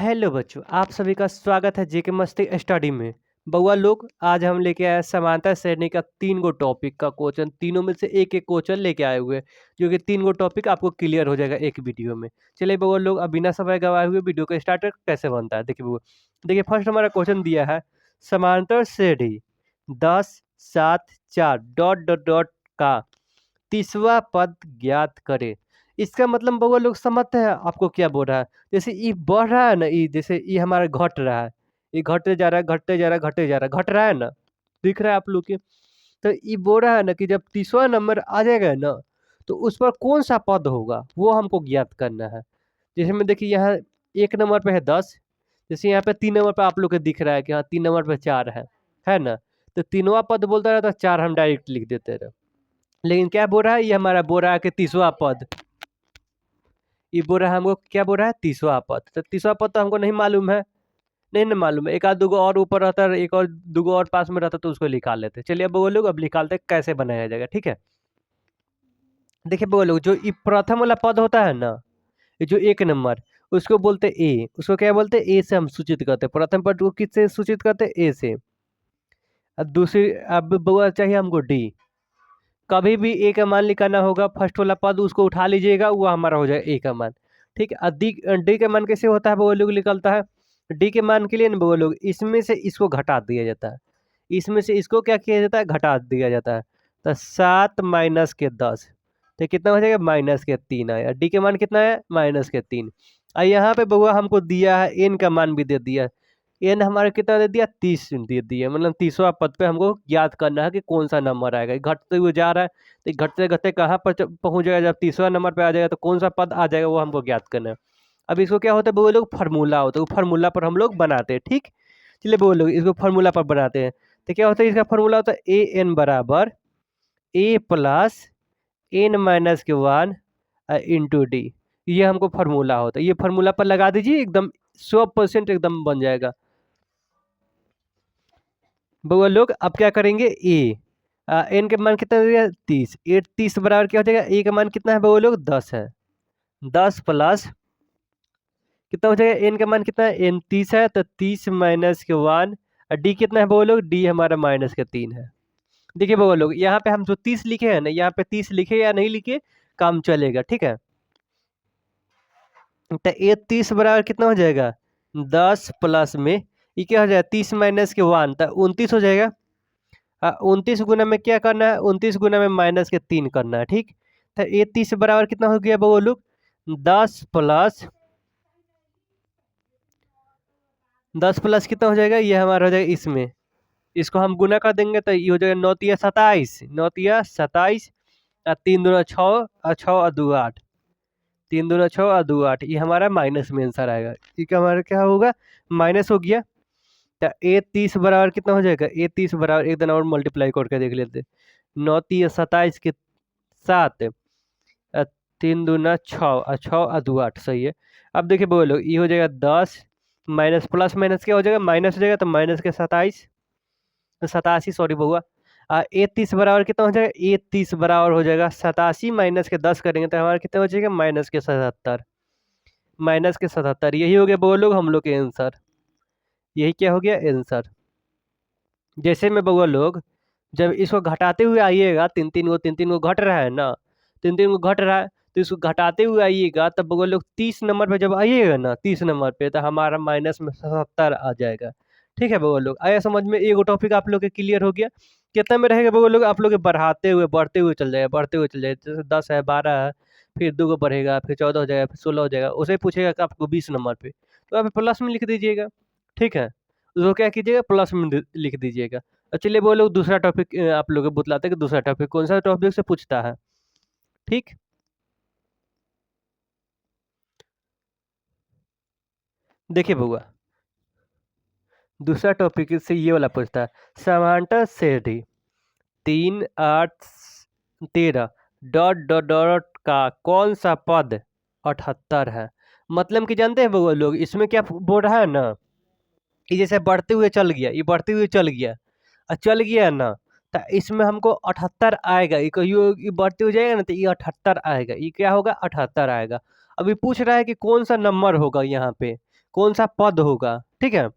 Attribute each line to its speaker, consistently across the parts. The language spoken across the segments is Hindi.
Speaker 1: हेलो बच्चों, आप सभी का स्वागत है जेके मस्ती स्टडी में। बउआ लोग, आज हम लेके आए समांतर श्रेणी का 3 गो टॉपिक का क्वेश्चन। तीनों में से एक एक क्वेश्चन लेके आए हुए, जो कि 3 गो टॉपिक आपको क्लियर हो जाएगा एक वीडियो में। चलिए बउआ लोग, अब बिना समय गवाए हुए वीडियो को स्टार्ट कैसे बनता है देखिए बउआ। देखिए, फर्स्ट हमारा क्वेश्चन दिया है, समांतर श्रेणी 10, 7, 4 डॉट डॉट डॉट का तीसवा पद ज्ञात करे। इसका मतलब बउआ लोग समझते हैं आपको क्या बोल रहा है। जैसे ई बढ़ रहा है ना, ई जैसे ई हमारा घट रहा है, ये घटते जा रहा है, घटते जा रहा है, घटते जा रहा है, घट रहा है ना, दिख रहा है आप लोग के। तो ये बोल रहा है ना कि जब तीसरा नंबर आ जाएगा ना, तो उस पर कौन सा पद होगा वो हमको ज्ञात करना है। जैसे में देखिए, यहाँ 1 नंबर पे है 10। जैसे यहाँ पे 3 नंबर पे आप लोग को दिख रहा है कि हाँ 3 नंबर पे 4 है ना। तो तीनवा पद बोलता रहता 4, हम डायरेक्ट लिख देते रहे। लेकिन क्या बोल रहा है, ये हमारा बोल रहा है कि तीसरा पद, ये बोल रहा है हमको क्या बोल रहा है, तीसरा पद। तो तीसरा पद तो हमको नहीं मालूम है, नहीं ना मालूम है। एक आध दूगो और ऊपर रहता है, एक और दूगो और पास में रहता तो उसको निकाल लेते। चलिए अब वो लोग अब निकालते कैसे बनाया जाएगा, ठीक है। देखिए वो लोग, जो ये प्रथम वाला पद होता है ना, ये जो 1 नंबर, उसको बोलते ए। उसको क्या बोलते हैं, ए से हम सूचित करते हैं। प्रथम पद को किससे सूचित करते हैं, ए से। अब दूसरी, अब बुआ चाहिए हमको डी। कभी भी ए का मान निकालना होगा, फर्स्ट वाला पद उसको उठा लीजिएगा, वो हमारा हो जाएगा ए का मान। ठीक है। डी डी का मान कैसे होता है वो लोग निकलता है। डी के मान के लिए ना वो लोग, इसमें से इसको घटा दिया जाता है, इसमें से इसको क्या किया जाता है, घटा दिया जाता है। तो 7 माइनस के 10, तो कितना हो जाएगा, -3 आया। डी के मान कितना है, -3। और यहाँ पे बउआ हमको दिया है एन का मान भी दे दिया है। एन हमारे कितना दे दिया, 30 दे दिया। मतलब तीसरा पद पे हमको याद करना है कि कौन सा नंबर आएगा। घटते हुए जा रहा है, तो घटते घटते कहाँ पर पहुंच जाएगा, जब तीसरा नंबर पे आ जाएगा तो कौन सा पद आ जाएगा वो हमको ज्ञात करना है। अब इसको क्या होता है, वो लोग फार्मूला होता है, वो फार्मूला पर हम लोग बनाते हैं। ठीक, चलिए वो लोग इसको फार्मूला पर बनाते हैं। तो क्या होता है, इसका फार्मूला होता है ए एन बराबर ए प्लस एन माइनस के 1 इंटू डी। ये हमको फार्मूला होता है, ये फार्मूला पर लगा दीजिए, एकदम 100% एकदम बन जाएगा। बउआ लोग अब क्या करेंगे, ए एन के मान कितना दिया, 30। 30 बराबर क्या हो जाएगा, ए का मान कितना है बउआ लोग, 10 है। 10 प्लस कितना हो जाएगा, एन का मान कितना है, एन 30 है, तो 30 माइनस के 1। और डी कितना है बउआ लोग, डी हमारा -3 है। देखिए बउआ लोग, यहाँ पे हम जो 30 लिखे हैं ना, यहाँ पे 30 लिखे या नहीं लिखे काम चलेगा, ठीक है। तो ए 30 बराबर कितना हो जाएगा, 10 प्लस में ये क्या हो जाएगा, 30 माइनस के 1, तो 29 हो जाएगा। 29 गुना में क्या करना है, 29 गुना में -3 करना है। ठीक, तो ये 30 बराबर कितना हो गया वो लोग, 10 प्लस कितना हो जाएगा, ये हमारा हो जाएगा इसमें। इसको हम गुना कर देंगे तो ये हो जाएगा 9 तिया 27, 9 तिया 27, 3 दूना 6, और 6 और 2 8, 3 दूना 6 और 2 8, ये हमारा माइनस में आंसर आएगा। ठीक है, हमारा क्या होगा, माइनस हो गया। तो ए 30 बराबर कितना हो जाएगा, ए 30 बराबर एक दिन और मल्टीप्लाई करके देख लेते। 9 तिया 27 के 7, 3 दूना 6, और 6 और 2 8, सही है। अब देखिए बोलो, ये हो जाएगा 10 माइनस प्लस माइनस क्या हो जाएगा, माइनस हो जाएगा, तो माइनस के 27, 87, सॉरी बउआ। ए 30 बराबर कितना हो जाएगा, ए 30 बराबर हो जाएगा 87 माइनस के 10 करेंगे तो हमारा कितना हो जाएगा, -77। -77, यही हो गया बोलो हम लोग के आंसर। यही क्या हो गया, आंसर। जैसे में बउआ लोग, जब इसको घटाते हुए आइएगा, तीन तीन गो घट रहा है ना, तीन तीन गो घट रहा है, तो इसको घटाते हुए आइएगा, तब बउआ लोग 30 नंबर पे जब आइएगा ना, 30 नंबर पे, तो हमारा माइनस में 77 आ जाएगा। ठीक है बउआ लोग, आया समझ में, एगो टॉपिक आप लोग के क्लियर हो गया। कितना में रहेगा बउआ लोग, आप लोग के बढ़ाते हुए बढ़ते हुए चल जाएगा, बढ़ते हुए चल जाएगा। जैसे 10 है, 12 है, फिर 2 बढ़ेगा, फिर 14 हो जाएगा, फिर 16 हो जाएगा। उसे पूछेगा कि आपको 20 नंबर पे, तो आप प्लस में लिख दीजिएगा। ठीक है, उसको क्या कीजिएगा, प्लस में लिख दीजिएगा। चलिए वो लोग दूसरा टॉपिक आप लोग को बतलाते हैं कि दूसरा टॉपिक कौन सा टॉपिक से पूछता है। ठीक, देखिए बउआ, दूसरा टॉपिक से ये वाला पूछता है, समांतर श्रेणी 3 8 13 डॉट डॉट डॉट का कौन सा पद 78 है। मतलब कि जानते हैं बउआ लोग, इसमें क्या बोल रहा है ना, ये जैसे बढ़ते हुए चल गया, ये बढ़ते हुए चल गया और चल गया ना, तो इसमें हमको 78 आएगा। ये कहियो ये बढ़ते हुए जाएगा ना, तो ये 78 आएगा। ये क्या होगा, 78 आएगा। अभी पूछ रहा है कि कौन सा नंबर होगा यहाँ पे, कौन सा पद होगा, ठीक है।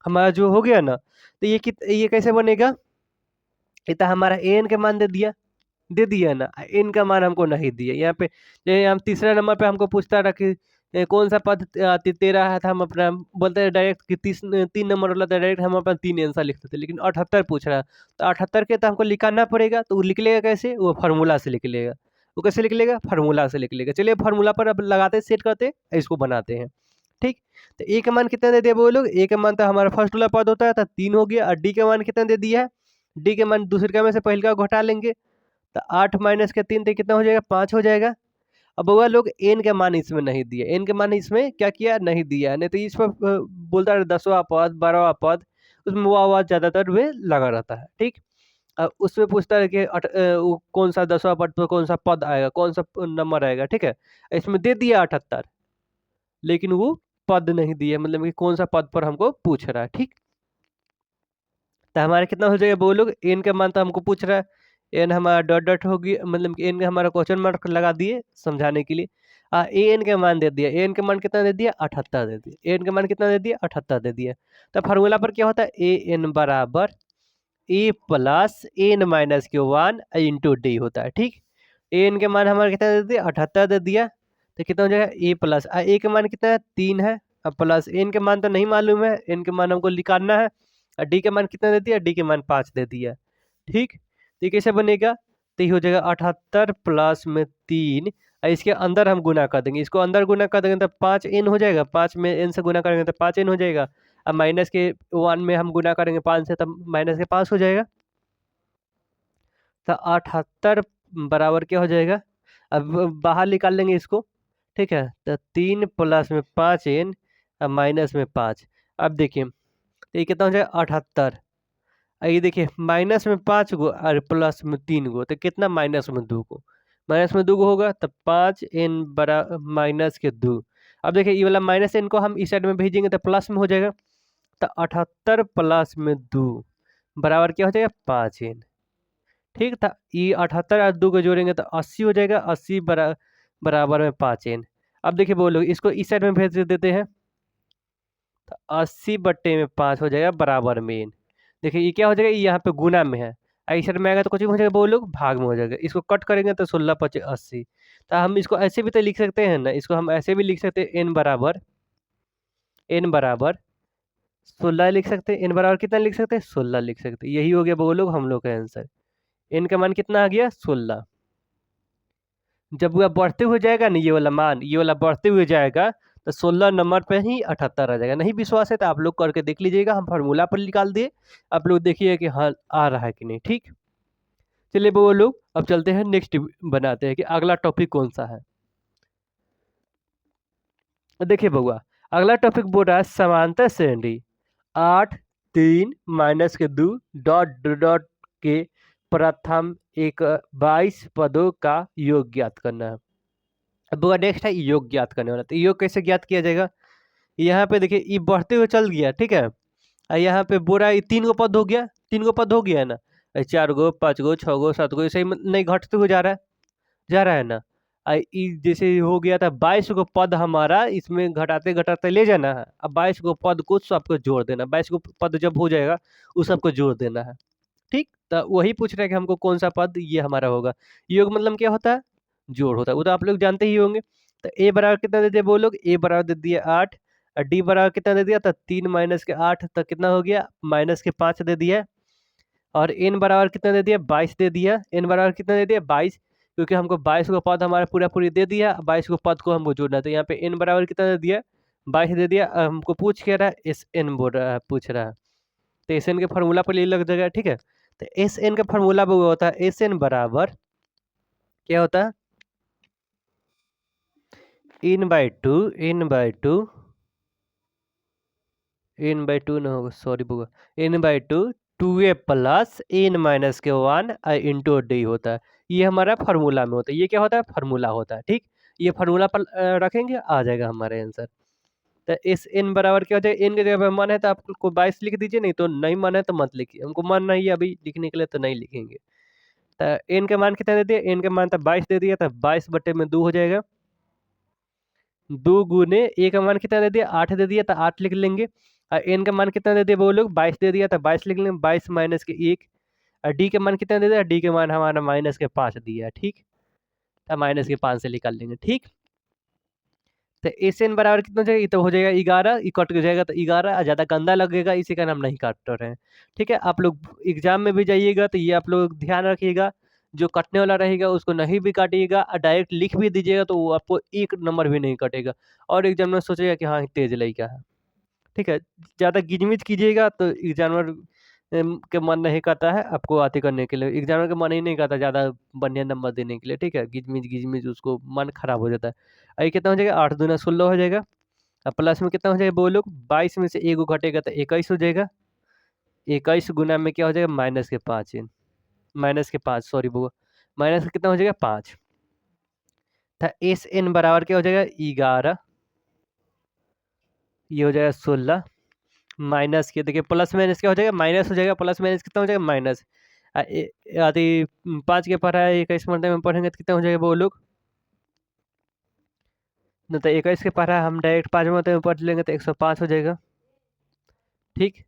Speaker 1: हमारा जो हो गया ना, तो ये कैसे बनेगा, ये तो हमारा एन के मान दे दिया ना, एन का मान हमको नहीं दिया यहाँ पे। ये हम तीसरे नंबर पे हमको पूछता रहा कि कौन सा पद तेरा है, था हम अपना बोलते हैं डायरेक्ट कि 3 नंबर वाला था, डायरेक्ट हम अपना 3 आंसर लिखते थे, लेकिन 78 पूछ रहा है, तो 78 के तो हमको लिखाना पड़ेगा, तो वो लिख लेगा कैसे, वो फार्मूला से लिख लेगा। वो कैसे लिख लेगा, फार्मूला से लिख लेगा। चलिए फार्मूला पर अब लगाते सेट करते इसको बनाते हैं, ठीक। तो ए का मान कितना दे दिया वो लोग, ए का मान तो हमारा फर्स्ट वाला पद होता है, तो 3 हो गया। और डी का मान कितना दे दिया है, डी के मान दूसरे का में से पहले का घटा लेंगे, तो 8 माइनस के 3 तो कितना हो जाएगा, 5 हो जाएगा। अब वह लोग एन के मान इसमें नहीं दिए, एन के मान इसमें क्या किया, नहीं दिया, नहीं तो इस पर बोलता है 10वां पद 12वां पद, उसमें वो आवाज ज्यादातर वे लगा रहता है, ठीक। अब उसमें पूछता है कि वो कौन सा 10वां पद पर कौन सा पद आएगा, कौन सा नंबर आएगा, ठीक है। इसमें दे दिया 78, लेकिन वो पद नहीं दिया, मतलब कि कौन सा पद पर हमको पूछ रहा है, ठीक। तो हमारा कितना हो जाएगा वो लोग, एन का मान तो हमको पूछ रहा है, एन हमारा डॉट डॉट होगी, मतलब कि एन का हमारा क्वेश्चन मार्क लगा दिए समझाने के लिए। ए एन का मान दे दिया, एन का मान कितना दे दिया, 78 दे दिया, एन का मान कितना दे दिया, 78 दे दिया। तो फार्मूला पर क्या होता है, ए एन बराबर ए प्लस एन माइनस के 1 इंटू डी होता है, ठीक। एन के मान हमारा कितना दे दिया, 78 दे दिया, तो कितना हो जाएगा, ए प्लस ए का मान कितना है, 3 है, अब प्लस एन के मान तो नहीं मालूम है, एन के मान हमको निकालना है। और डी के मान कितना दे दिया, डी के मान 5 दे दिया, ठीक। तो ये कैसे बनेगा, तो ये हो जाएगा 78 प्लस में 3, और इसके अंदर हम गुना कर देंगे, इसको अंदर गुना कर देंगे तो 5 एन हो जाएगा, 5 में एन से गुना करेंगे तो 5 एन हो जाएगा। अब माइनस के 1 में हम गुना करेंगे 5 से, तब माइनस के 5 हो जाएगा। तो 78 बराबर क्या हो जाएगा, अब बाहर निकाल लेंगे इसको, ठीक है। तो 3 प्लस में 5 एन, अब माइनस में 5। अब देखिए तो ये कितना हो जाएगा, 78। ये देखिए माइनस में 5 गो और प्लस में 3 गो, तो कितना, माइनस में 2 गो, माइनस में 2 गो होगा, तब 5 एन बरा माइनस के 2। अब देखिए ये वाला माइनस एन को हम इस साइड में भेजेंगे तो प्लस में हो जाएगा। तो 78 प्लस में 2 बराबर क्या हो जाएगा, 5 एन, ठीक था। ये 78 और 2 को जोड़ेंगे तो 80 हो जाएगा, 80 बराबर में 5 एन। अब देखिए बोलो इसको इस साइड में भेज देते हैं, तो 80/5 हो जाएगा बराबर में एन। देखिए ये क्या हो जाएगा, ये यहाँ पे गुना में है, इस साइड में आएगा तो कुछ हो जाएगा बोलो भाग में हो जाएगा, इसको कट करेंगे तो 16×5 = 80। तो हम इसको ऐसे भी तो लिख सकते हैं ना, इसको हम ऐसे भी लिख सकते हैं, एन बराबर 16 लिख सकते हैं, एन बराबर कितना लिख सकते हैं, 16 लिख सकते हैं। यही हो गया बोलो हम लोग का आंसर। एन का मान कितना आ गया, 16। जब वह बढ़ते हुए जाएगा ना, ये वाला मान, ये वाला बढ़ते हुए जाएगा, तो 16 नंबर पे ही 78 आ जाएगा। नहीं विश्वास है तो आप लोग करके देख लीजिएगा, हम फार्मूला पर निकाल दिए, आप लोग देखिए कि हाँ आ रहा है कि नहीं, ठीक। चलिए वो लोग अब चलते हैं नेक्स्ट, बनाते हैं कि अगला टॉपिक कौन सा है। देखिए बउआ, अगला टॉपिक बोल रहा है समांतर श्रेणी 8 3 माइनस के 2 डॉट डॉट के प्रथम एक 22 पदों का योग ज्ञात करना है। अब वो नेक्स्ट है योग ज्ञात करने वाला। तो योग कैसे ज्ञात किया जाएगा, यहाँ पे देखिए ये बढ़ते हुए चल गया, ठीक है। और यहाँ पे बोरा ये 3 गो पद हो गया, 3 गो पद हो गया है ना, 4 गो 5 गो 6 गो 7 गो, ऐसे ही नहीं घटते हुए जा रहा है ना। जैसे हो गया था 22 गो पद हमारा, इसमें घटाते घटाते ले जाना है। अब 22 गो पद को सबको जोड़ देना, 22 गो पद जब हो जाएगा उस सबको जोड़ देना है, ठीक। तो वही पूछ रहे हैं कि हमको कौन सा पद ये हमारा होगा। योग मतलब क्या होता है, जोड़ होता है, वो तो आप लोग जानते ही होंगे। तो ए बराबर कितना दे दिया बोल लोग, ए बराबर दे दिया 8, और डी बराबर कितना दे दिया था, 3 माइनस के 8, तो कितना हो गया, माइनस के 5 दे दिया। और एन बराबर कितना दे दिया, 22 दे दिया। एन बराबर कितना दे दिया, 22, क्योंकि हमको 22 को पद हमारा पूरा पूरी दे दिया, 22 को पद को हमको जोड़ना है। तो यहाँ पे एन बराबर कितना दे दिया, 22 दे दिया। हमको पूछ क्या रहा है, एस एन बोल रहा है, पूछ रहा है। तो एस एन के फार्मूला पर ये लग जाएगा, ठीक है। तो एस एन का फार्मूला वो होता है, एस एन बराबर क्या होता है, n/2 ना होगा, सॉरी बुआ, n/2 2a plus n minus के 1 इंटू डी होता है। ये हमारा फार्मूला में होता है, ये क्या होता है, फार्मूला होता है, ठीक। ये फार्मूला पर रखेंगे, आ जाएगा हमारा आंसर। तो इस n बराबर क्या होता है, n की जगह पे मन है तो आपको 22 लिख दीजिए, नहीं तो नहीं मन है तो मत लिखिए। हमको मन नहीं है अभी लिखने के लिए तो नहीं लिखेंगे। तो n का मान कितना दे दिया, n का मान तो 22 दे दिया, तो 22/2 हो जाएगा। 2 गुने ए का मान कितना दे दिया 8 दे दिया तो 8 लिख लेंगे। और एन का मान कितना दे दिया वो लोग 22 दे दिया तो 22 लिख लेंगे, 22 माइनस के 1। और डी के मान कितना दे दिया, डी के मान हमारा माइनस के 5 दिया है, ठीक। तो माइनस के 5 से निकाल लेंगे, ठीक। तो एस एन बराबर कितना हो जाएगा, ये तो हो जाएगा 11, ये कट जाएगा तो 11 ज़्यादा गंदा लगेगा, इसी कारण हम नहीं काट रहे हैं। ठीक है, आप लोग एग्जाम में भी जाइएगा तो ये आप लोग ध्यान रखिएगा, जो कटने वाला रहेगा उसको नहीं भी काटिएगा और डायरेक्ट लिख भी दीजिएगा तो वो आपको 1 नंबर भी नहीं कटेगा। और एग्जाम में सोचेगा कि हाँ तेज लड़का है। ठीक है, ज़्यादा गिजमिज कीजिएगा तो एग्जामिनर के मन नहीं करता है आपको आते करने के लिए, एग्जामिनर का मन ही नहीं करता ज़्यादा बढ़िया नंबर देने के लिए। ठीक है, गिजमिज गिजमिज उसको मन खराब हो जाता है। ये कितना हो जाएगा 8 दूना 16 हो जाएगा। अब प्लस में कितना हो जाएगा बोलो, 22 में से 1 घटेगा तो 21 हो जाएगा। 21 गुना में क्या हो जाएगा माइनस के 5, माइनस के 5 सॉरी वो माइनस कितना हो जाएगा 5। था एस एन बराबर क्या हो जाएगा 11, ये हो जाएगा 16 माइनस के, देखिए प्लस माइनस क्या हो जाएगा माइनस हो जाएगा, प्लस माइनस कितना हो जाएगा माइनस। आदि 5 के पढ़ा है 21 मरते में पढ़ेंगे तो कितना हो जाएगा वो लोग, नहीं तो 21 के पढ़ा हम डायरेक्ट 5 मरते में पढ़ लेंगे तो 105 हो जाएगा। ठीक,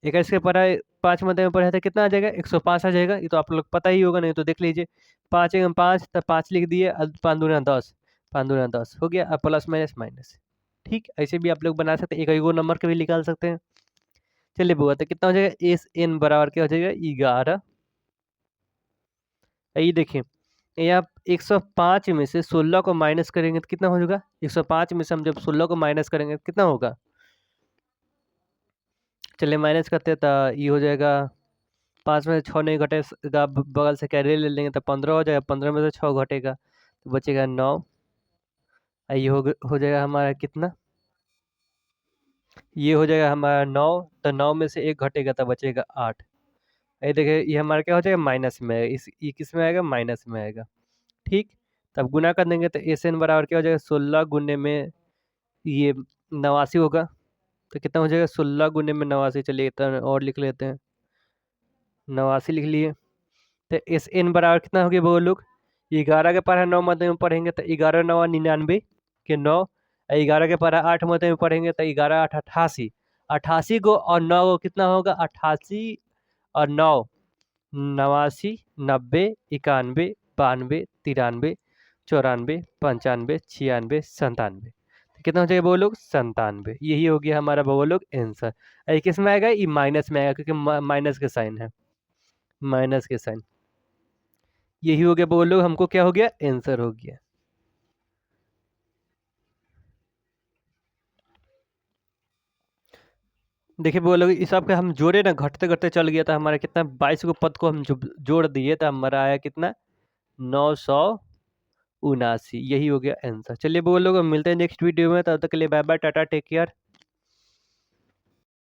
Speaker 1: 21 के पढ़ा 5 मरते में पढ़ा तो कितना आ जाएगा 105 आ जाएगा। ये तो आप लोग पता ही होगा, नहीं तो देख लीजिए। 5 एकम 5 तो 5 लिख दिए, 5 दूना 10, 5 दूना 10 हो गया। अब प्लस माइनस माइनस, ठीक ऐसे भी आप लोग बना सकते हैं, एक एक नंबर के भी निकाल सकते हैं। चलिए बुआ तो कितना हो जाएगा एस एन बराबर क्या हो जाएगा 11। ये देखिए यहाँ 105 में से 16 को माइनस करेंगे तो कितना हो जाएगा, 105 में से हम जब 16 को माइनस करेंगे तो कितना होगा। चलिए माइनस करते हैं तो ये हो जाएगा 5 में से 6 नहीं घटेगा, बगल से कैरी ले लेंगे तो 15 हो जाएगा, 15 में से 6 घटेगा तो बचेगा 9। ये हो जाएगा हमारा कितना, ये हो जाएगा हमारा 9। तो 9 में से 1 घटेगा तो बचेगा 8। ये देखिए ये हमारा क्या हो जाएगा माइनस में है, इस ये किस में आएगा माइनस में आएगा। ठीक, तब गुना कर देंगे तो एस एन बराबर क्या हो जाएगा 16 गुने में ये 89 होगा। तो कितना हो जाएगा 16 गुने में 89, चलिए इतना और लिख लेते हैं, 89 लिख लिए। तो एस एन बराबर कितना हो गया वो लोग, 11 के पढ़ा 9 मध्य में पढ़ेंगे तो 11 9 99 के 9, 11 के पढ़ा 8 मध्य में पढ़ेंगे तो 11 8 88, 88 को और 9 को कितना होगा 88 और 9 89 90 91 92 93 94 95 96 97। कितना हो जाएगा वो लोग 97, यही हो गया हमारा वो लोग आंसर। ये किस में आएगा, ये माइनस में आएगा क्योंकि माइनस के साइन है, माइनस के साइन। यही हो गया वो लोग, हमको क्या हो गया आंसर हो गया। देखिए वो लोग इस सब के हम जोड़े ना घटते घटते चल गया था, हमारा कितना 22 को पद को हम जोड़ दिए तो हमारा आया कितना 979, यही हो गया आंसर। चलिए वो लोग मिलते हैं नेक्स्ट वीडियो में, तब तक के लिए bye bye tata take care.